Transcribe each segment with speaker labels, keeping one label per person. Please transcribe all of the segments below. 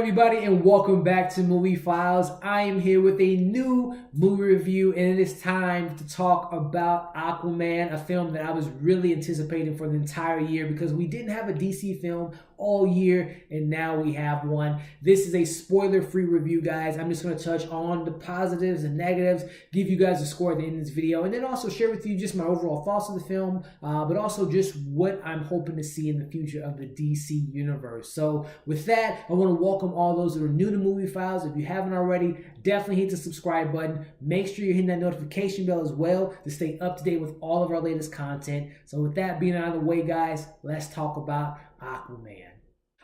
Speaker 1: everybody, and welcome back to Movie Files. I am here with a new movie review, and it is time to talk about Aquaman, a film that I was really anticipating for the entire year because we didn't have a DC film all year, and now we have one. This is a spoiler-free review, guys. I'm just going to touch on the positives and negatives, give you guys a score at the end of this video, and then also share with you just my overall thoughts of the film, but also just what I'm hoping to see in the future of the DC universe. So with that, I want to welcome all those that are new to Movie Files. If you haven't already, definitely hit the subscribe button. Make sure you're hitting that notification bell as well to stay up to date with all of our latest content. So with that being out of the way, guys, let's talk about Aquaman.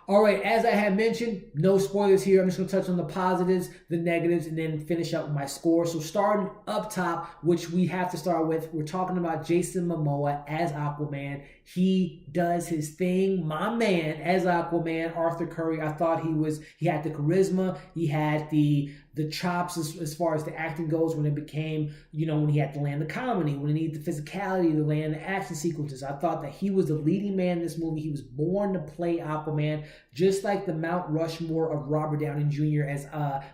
Speaker 1: All right, as I had mentioned, no spoilers here. I'm just going to touch on the positives, the negatives, and then finish up with my score. So starting up top, which we have to start with, we're talking about Jason Momoa as Aquaman. He does his thing. My man as Aquaman, Arthur Curry, I thought he had the charisma, he had the chops as far as the acting goes when it became, when he had to land the comedy, when he needed the physicality to land the action sequences. I thought that he was the leading man in this movie. He was born to play Aquaman, just like the Mount Rushmore of Robert Downey Jr. as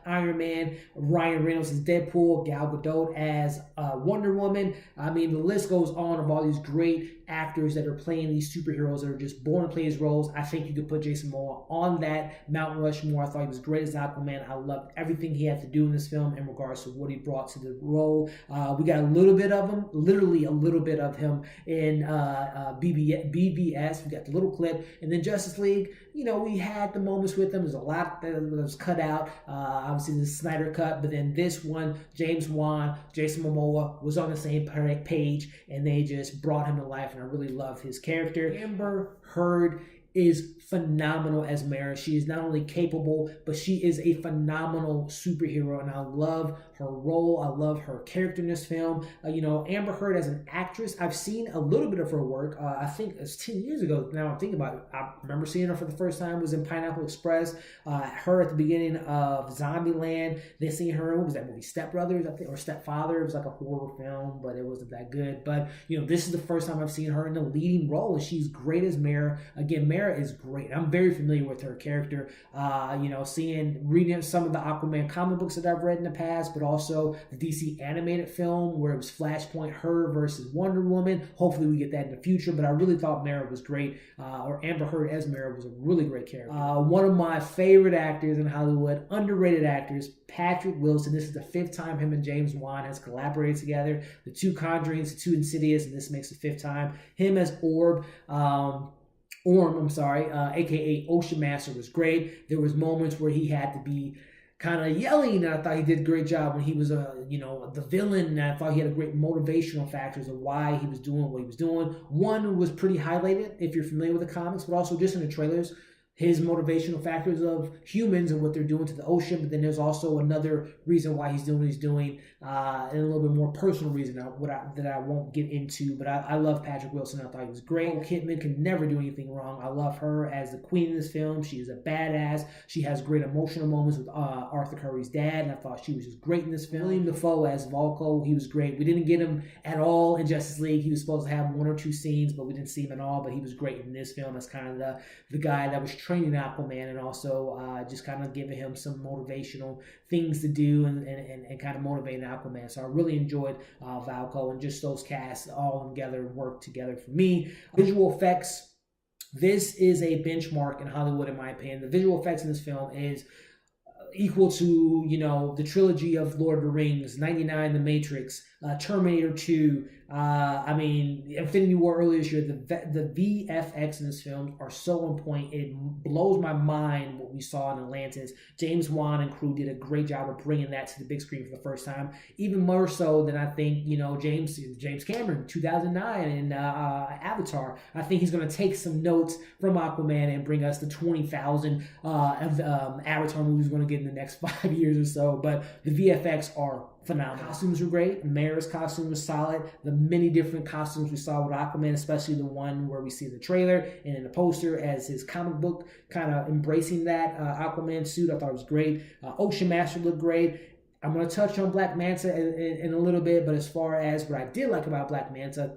Speaker 1: Iron Man, Ryan Reynolds as Deadpool, Gal Gadot as Wonder Woman. I mean, the list goes on of all these great actors that are playing these superheroes that are just born to play his roles. I think you could put Jason Momoa on that Mount Rushmore. I thought he was great as Aquaman. I loved everything he had to do in this film in regards to what he brought to the role. We got a little bit of him, literally a little bit of him in BVS. We got the little clip. And then Justice League, we had the moments with him. There's a lot that was cut out. Obviously, the Snyder cut. But then this one, James Wan, Jason Momoa was on the same page, and they just brought him to life. And I really love his character. Amber Heard is phenomenal as Mara. She is not only capable, but she is a phenomenal superhero, and I love her role. I love her character in this film. Amber Heard as an actress, I've seen a little bit of her work. I think it's 10 years ago now I'm thinking about it. I remember seeing her for the first time was in Pineapple Express. Her at the beginning of Zombieland. Then seeing her, what was that movie? Step Brothers, I think, or Stepfather. It was like a horror film, but it wasn't that good. But, this is the first time I've seen her in a leading role, and she's great as Mara. Again, Mara is great. I'm very familiar with her character. Reading some of the Aquaman comic books that I've read in the past, but also the DC animated film where it was Flashpoint, her versus Wonder Woman. Hopefully we get that in the future, but I really thought Mara was great, or Amber Heard as Mara was a really great character. One of my favorite actors in Hollywood, underrated actors, Patrick Wilson. This is the 5th time him and James Wan has collaborated together. The 2 Conjurings, the 2 Insidious, and this makes the 5th time. Him as Orm, aka Ocean Master, was great. There was moments where he had to be kind of yelling, and I thought he did a great job when he was the villain, and I thought he had a great motivational factors of why he was doing what he was doing. One was pretty highlighted if you're familiar with the comics, but also just in the trailers, his motivational factors of humans and what they're doing to the ocean. But then there's also another reason why he's doing what he's doing, and a little bit more personal reason that I won't get into. But I love Patrick Wilson. I thought he was great. Nicole Kidman can never do anything wrong. I love her as the queen in this film. She is a badass. She has great emotional moments with Arthur Curry's dad, and I thought she was just great in this film. Willem Dafoe as Vulko, he was great. We didn't get him at all in Justice League. He was supposed to have 1 or 2 scenes, but we didn't see him at all. But he was great in this film as kind of the guy that was training Aquaman, and also just kind of giving him some motivational things to do and kind of motivating Aquaman. So I really enjoyed Valko, and just those casts all together worked together for me. Visual effects, this is a benchmark in Hollywood in my opinion. The visual effects in this film is equal to, the trilogy of Lord of the Rings, 99, The Matrix, Terminator 2, Infinity War earlier this year. The VFX in this film are so on point. It blows my mind what we saw in Atlantis. James Wan and crew did a great job of bringing that to the big screen for the first time, even more so than I think, James Cameron, 2009, and Avatar. I think he's going to take some notes from Aquaman and bring us the 20,000 Avatar movies we're going to get in the next 5 years or so. But the VFX are phenomenal. Costumes were great. Mara's costume was solid. The many different costumes we saw with Aquaman, especially the one where we see the trailer and in the poster as his comic book kind of embracing that Aquaman suit, I thought it was great. Ocean Master looked great. I'm going to touch on Black Manta in a little bit, but as far as what I did like about Black Manta,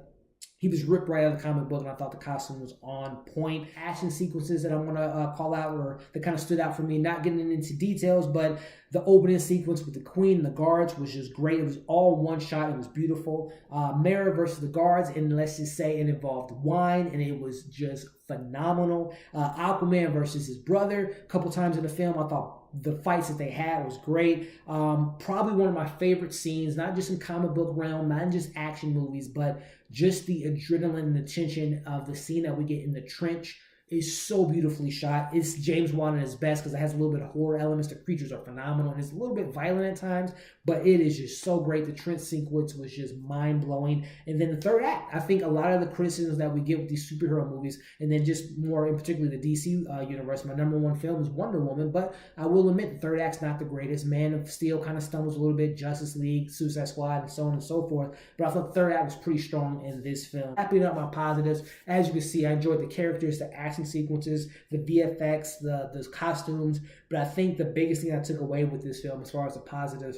Speaker 1: He was ripped right out of the comic book, and I thought the costume was on point. Action sequences that I want to call out, or that kind of stood out for me, not getting into details, but the opening sequence with the Queen and the guards was just great. It was all one shot. It was beautiful. Mara versus the guards, and let's just say it involved wine, and it was just phenomenal. Aquaman versus his brother, a couple times in the film, I thought the fights that they had was great. Probably one of my favorite scenes, not just in comic book realm, not in just action movies, but just the adrenaline and the tension of the scene that we get in the trench is so beautifully shot. It's James Wan at his best because it has a little bit of horror elements. The creatures are phenomenal, and it's a little bit violent at times, but it is just so great. The trench sequence was just mind-blowing. And then the third act, I think a lot of the criticisms that we get with these superhero movies, and then just more in particular the DC universe, my number one film is Wonder Woman, but I will admit the third act's not the greatest. Man of Steel kind of stumbles a little bit, Justice League, Suicide Squad, and so on and so forth, but I thought the third act was pretty strong in this film. Wrapping up my positives, as you can see, I enjoyed the characters, the action sequences, the VFX, the costumes, but I think the biggest thing I took away with this film as far as the positives,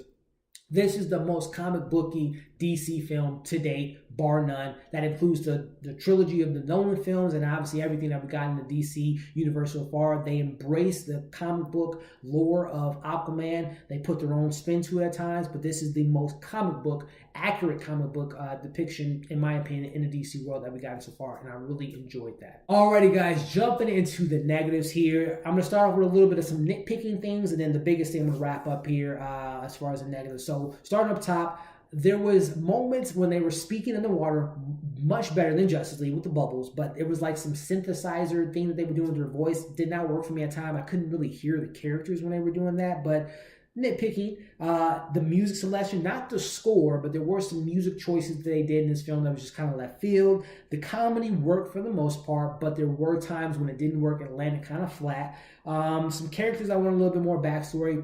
Speaker 1: this is the most comic booky DC film to date, bar none. That includes the trilogy of the Nolan films and obviously everything that we got in the DC universe so far. They embrace the comic book lore of Aquaman. They put their own spin to it at times, but this is the most accurate comic book depiction, in my opinion, in the DC world that we got so far, and I really enjoyed that. Alrighty, guys, jumping into the negatives here. I'm going to start off with a little bit of some nitpicking things, and then the biggest thing I'm going to wrap up here as far as the negatives. So starting up top, there was moments when they were speaking in the water much better than Justice League with the bubbles, but it was like some synthesizer thing that they were doing with their voice. Did not work for me at time. I couldn't really hear the characters when they were doing that, but nitpicking. The music selection, not the score, but there were some music choices that they did in this film that was just kind of left field. The comedy worked for the most part, but there were times when it didn't work. It landed kind of flat. Some characters I want a little bit more backstory.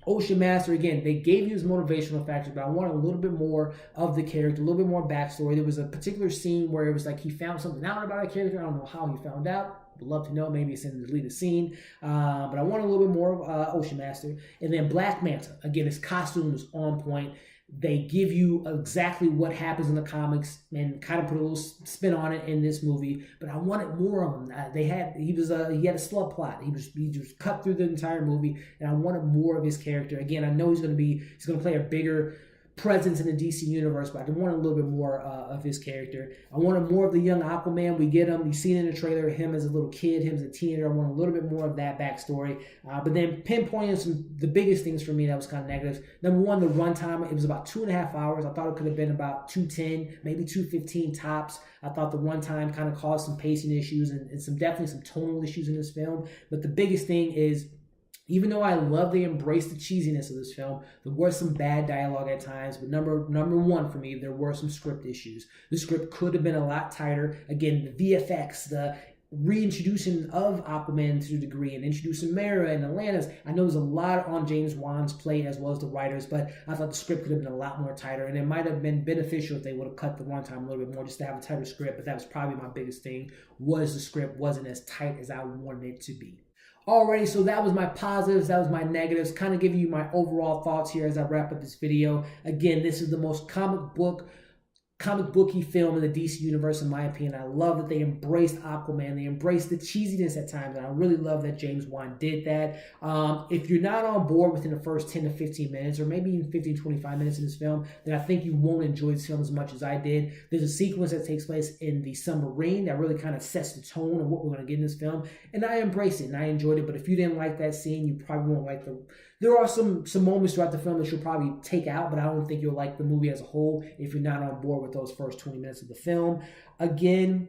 Speaker 1: Ocean Master, again, they gave you his motivational factors, but I wanted a little bit more of the character, a little bit more backstory. There was a particular scene where it was like he found something out about a character. I don't know how he found out. Would love to know. Maybe it's in the deleted scene. But I want a little bit more of Ocean Master. And then Black Manta. Again, his costume was on point. They give you exactly what happens in the comics and kind of put a little spin on it in this movie. But I wanted more of him. He had a slug plot. He just cut through the entire movie, and I wanted more of his character. Again, I know he's going to play a bigger presence in the DC universe, but I wanted a little bit more of his character. I wanted more of the young Aquaman. We get him. You see it in the trailer, him as a little kid, him as a teenager. I want a little bit more of that backstory. But then pinpointing the biggest things for me that was kind of negative. Number one, the runtime. It was about 2.5 hours. I thought it could have been about 2:10, maybe 2:15 tops. I thought the runtime kind of caused some pacing issues and definitely some tonal issues in this film. But the biggest thing is, even though I love they embrace the cheesiness of this film, there was some bad dialogue at times. But number one for me, there were some script issues. The script could have been a lot tighter. Again, the VFX, the reintroducing of Aquaman to a degree, and introducing Mara and Atlantis. I know there's a lot on James Wan's plate as well as the writers, but I thought the script could have been a lot more tighter, and it might have been beneficial if they would have cut the runtime a little bit more just to have a tighter script. But that was probably my biggest thing, was the script wasn't as tight as I wanted it to be. Alrighty, so that was my positives, that was my negatives, kind of giving you my overall thoughts here as I wrap up this video. Again, this is the most comic booky film in the DC universe, in my opinion. I love that they embraced Aquaman. They embraced the cheesiness at times, and I really love that James Wan did that. If you're not on board within the first 10 to 15 minutes, or maybe even 15, 25 minutes in this film, then I think you won't enjoy this film as much as I did. There's a sequence that takes place in the submarine that really kind of sets the tone of what we're going to get in this film, and I embraced it, and I enjoyed it. But if you didn't like that scene, you probably won't like There are some moments throughout the film that you'll probably take out, but I don't think you'll like the movie as a whole if you're not on board with those first 20 minutes of the film. Again,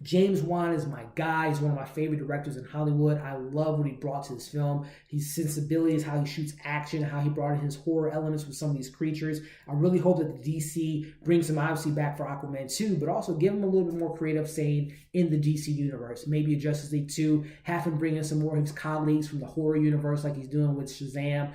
Speaker 1: James Wan is my guy. He's one of my favorite directors in Hollywood. I love what he brought to this film. His sensibilities, how he shoots action, how he brought in his horror elements with some of these creatures. I really hope that the DC brings him obviously back for Aquaman 2, but also give him a little bit more creative saying in the DC universe. Maybe a Justice League 2, have him bring in some more of his colleagues from the horror universe like he's doing with Shazam,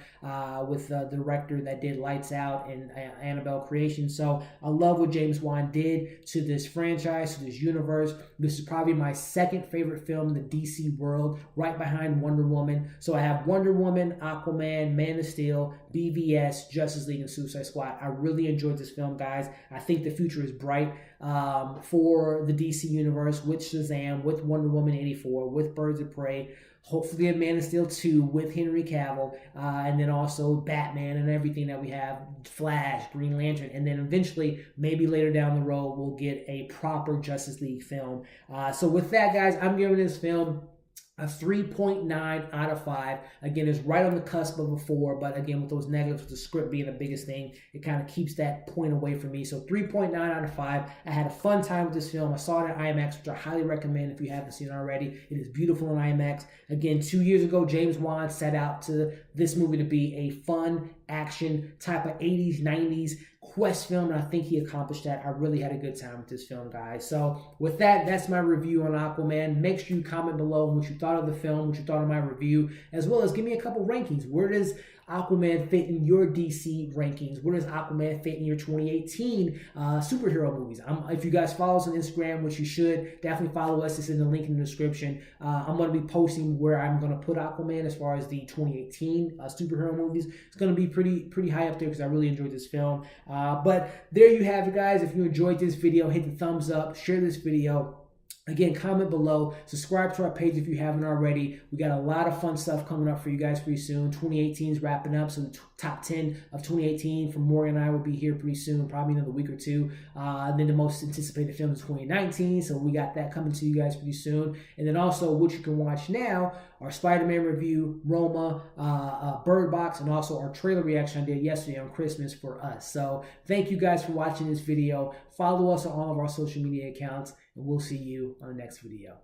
Speaker 1: with the director that did Lights Out and Annabelle Creation. So I love what James Wan did to this franchise, to this universe. This is probably my second favorite film in the DC world, right behind Wonder Woman. So I have Wonder Woman, Aquaman, Man of Steel, BVS, Justice League, and Suicide Squad. I really enjoyed this film, guys. I think the future is bright for the DC universe with Shazam, with Wonder Woman 84, with Birds of Prey. Hopefully a Man of Steel 2 with Henry Cavill, and then also Batman and everything that we have, Flash, Green Lantern, and then eventually, maybe later down the road, we'll get a proper Justice League film. So with that, guys, I'm giving this film a 3.9 out of 5. Again, it's right on the cusp of a 4, but again, with those negatives, with the script being the biggest thing, it kind of keeps that point away from me. So 3.9 out of 5. I had a fun time with this film. I saw it in IMAX, which I highly recommend if you haven't seen it already. It is beautiful in IMAX. Again, 2 years ago, James Wan set out to this movie to be a fun action type of 80s, 90s quest film, and I think he accomplished that. I really had a good time with this film, guys. So with that, that's my review on Aquaman. Make sure you comment below what you thought of the film, what you thought of my review, as well as give me a couple rankings. Where does Aquaman fit in your DC rankings? Where does Aquaman fit in your 2018 superhero movies? If you guys follow us on Instagram, which you should, definitely follow us. It's in the link in the description. I'm going to be posting where I'm going to put Aquaman as far as the 2018 superhero movies. It's going to be pretty high up there because I really enjoyed this film. But there you have it, guys. If you enjoyed this video, hit the thumbs up, share this video. Again, comment below, subscribe to our page if you haven't already. We got a lot of fun stuff coming up for you guys pretty soon. 2018 is wrapping up, so the top 10 of 2018 from Morgan and I will be here pretty soon, probably another week or two. And then the most anticipated film is 2019, so we got that coming to you guys pretty soon. And then also, what you can watch now, our Spider-Man review, Roma, Bird Box, and also our trailer reaction I did yesterday on Christmas for us. So thank you guys for watching this video. Follow us on all of our social media accounts, and we'll see you on the next video.